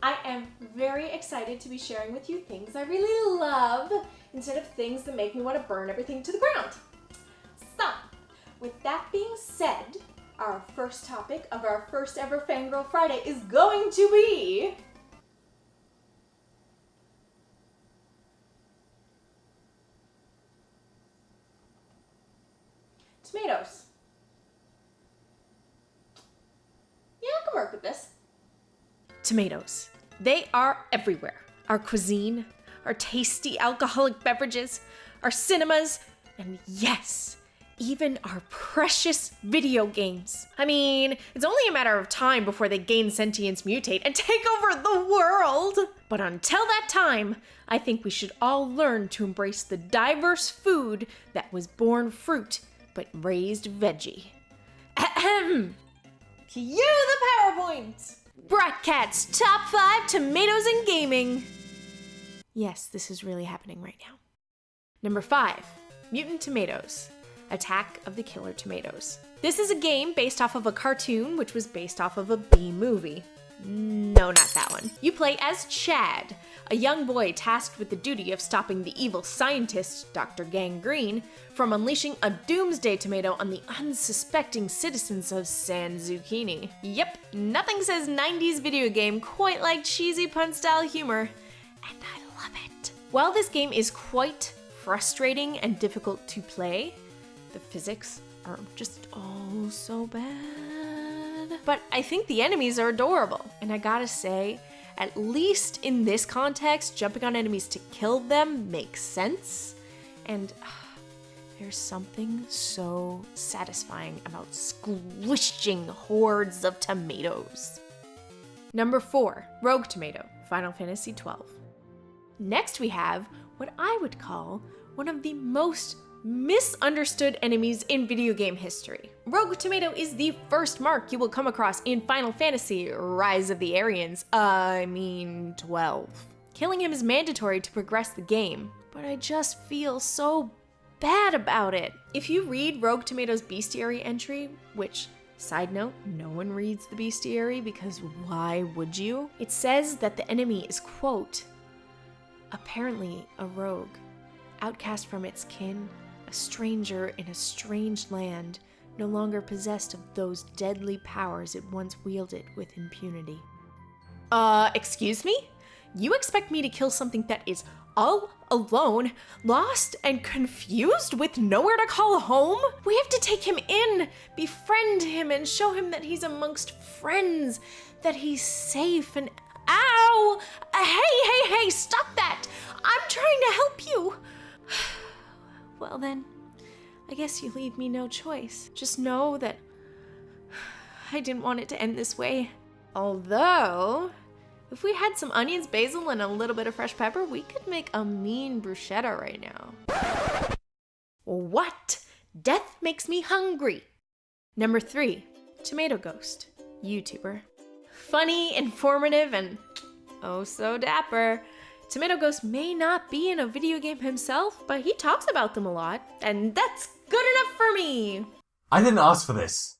I am very excited to be sharing with you things I really love instead of things that make me want to burn everything to the ground. So, with that being said, our first topic of our first ever Fangirl Friday is going to be tomatoes. Yeah, I can work with this. Tomatoes. They are everywhere. Our cuisine, our tasty alcoholic beverages, our cinemas, and yes, even our precious video games. I mean, it's only a matter of time before they gain sentience, mutate, and take over the world. But until that time, I think we should all learn to embrace the diverse food that was born fruit but raised veggie. Ahem. Cue the PowerPoint! Brat Kat's top 5 tomatoes in gaming. Yes, this is really happening right now. Number 5, Mutant Tomatoes, Attack of the Killer Tomatoes. This is a game based off of a cartoon, which was based off of a B movie. No, not that one. You play as Chad, a young boy tasked with the duty of stopping the evil scientist, Dr. Gangrene, from unleashing a doomsday tomato on the unsuspecting citizens of San Zucchini. Yep, nothing says 90s video game quite like cheesy pun-style humor, and I love it. While this game is quite frustrating and difficult to play, the physics are just oh so bad. But I think the enemies are adorable, and I gotta say, at least in this context, jumping on enemies to kill them makes sense, and there's something so satisfying about squishing hordes of tomatoes. Number 4, Rogue Tomato, Final Fantasy XII. Next we have what I would call one of the most misunderstood enemies in video game history. Rogue Tomato is the first mark you will come across in Final Fantasy Rise of the Aryans, 12. Killing him is mandatory to progress the game, but I just feel so bad about it. If you read Rogue Tomato's bestiary entry, which, side note, no one reads the bestiary because why would you? It says that the enemy is, quote, apparently a rogue, outcast from its kin, a stranger in a strange land, no longer possessed of those deadly powers it once wielded with impunity. Excuse me? You expect me to kill something that is all alone, lost and confused with nowhere to call home? We have to take him in, befriend him, and show him that he's amongst friends, that he's safe and ow! Hey, stop that! I'm trying to help you! Well then, I guess you leave me no choice. Just know that I didn't want it to end this way. Although, if we had some onions, basil, and a little bit of fresh pepper, we could make a mean bruschetta right now. What? Death makes me hungry. Number 3, Tomato Ghost, YouTuber. Funny, informative, and oh so dapper. Tomato Ghost may not be in a video game himself, but he talks about them a lot, and that's good enough for me! I didn't ask for this.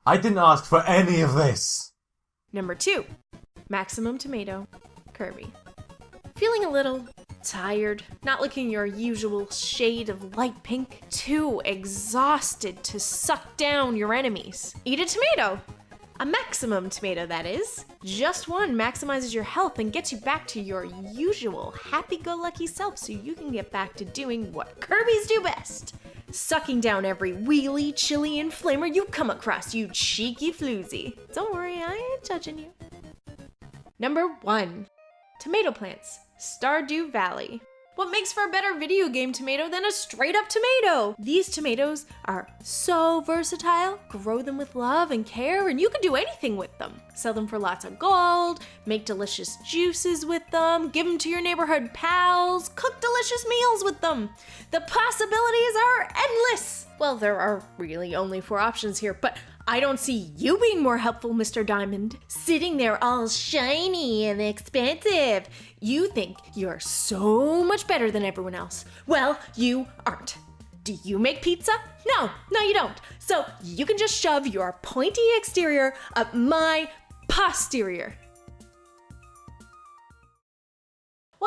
I didn't ask for any of this. Number 2, Maximum Tomato, Kirby. Feeling a little tired, not looking your usual shade of light pink, too exhausted to suck down your enemies. Eat a tomato! A maximum tomato, that is. Just one maximizes your health and gets you back to your usual happy-go-lucky self so you can get back to doing what Kirby's do best. Sucking down every wheelie, chili, and flamer you come across, you cheeky floozy. Don't worry, I ain't judging you. Number 1, Tomato Plants, Stardew Valley. What makes for a better video game tomato than a straight-up tomato? These tomatoes are so versatile. Grow them with love and care, and you can do anything with them. Sell them for lots of gold, make delicious juices with them, give them to your neighborhood pals, cook delicious meals with them. The possibilities are endless. Well, there are really only 4 options here, but I don't see you being more helpful, Mr. Diamond. Sitting there all shiny and expensive. You think you're so much better than everyone else. Well, you aren't. Do you make pizza? No, you don't. So you can just shove your pointy exterior up my posterior.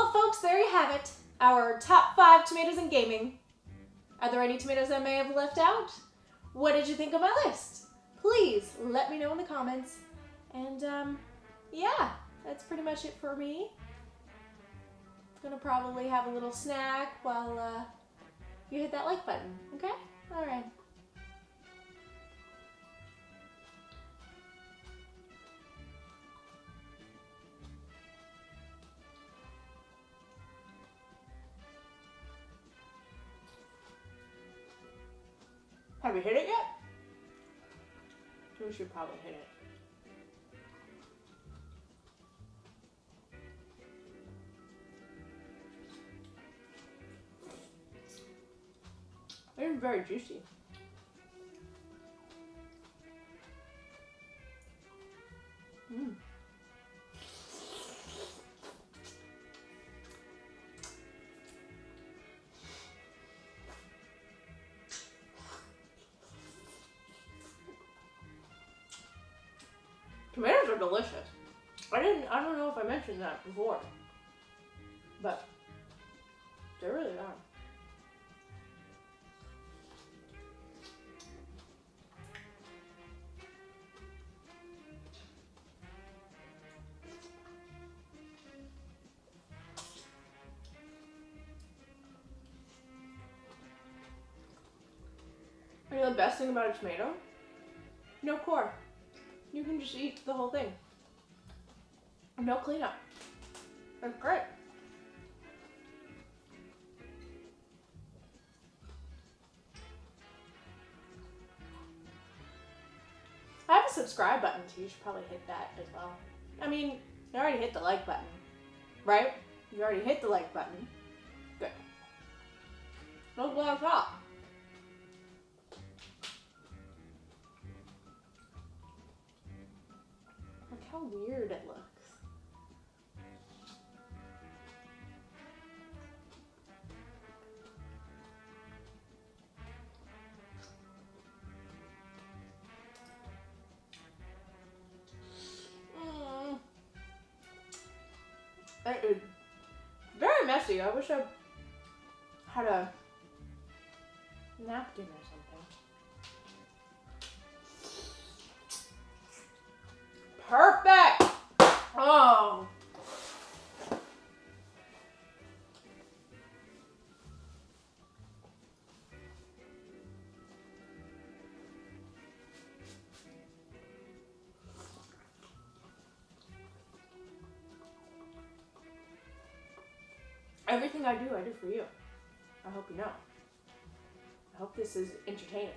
Well, folks, there you have it. Our top 5 tomatoes in gaming. Are there any tomatoes I may have left out? What did you think of my list? Please let me know in the comments. And yeah, that's pretty much it for me. Gonna probably have a little snack while you hit that like button, okay? All right. Have you hit it yet? We should probably hit it. It's very juicy. Mm. Tomatoes are delicious. I don't know if I mentioned that before, but they really are. You know the best thing about a tomato? No core. You can just eat the whole thing. No cleanup. That's great. I have a subscribe button, so you should probably hit that as well. I mean, you already hit the like button, right? You already hit the like button. Good. Look what I thought. Look how weird it looks. It is very messy. I wish I had a napkin or something. Perfect! Oh. Everything I do for you. I hope you know. I hope this is entertaining.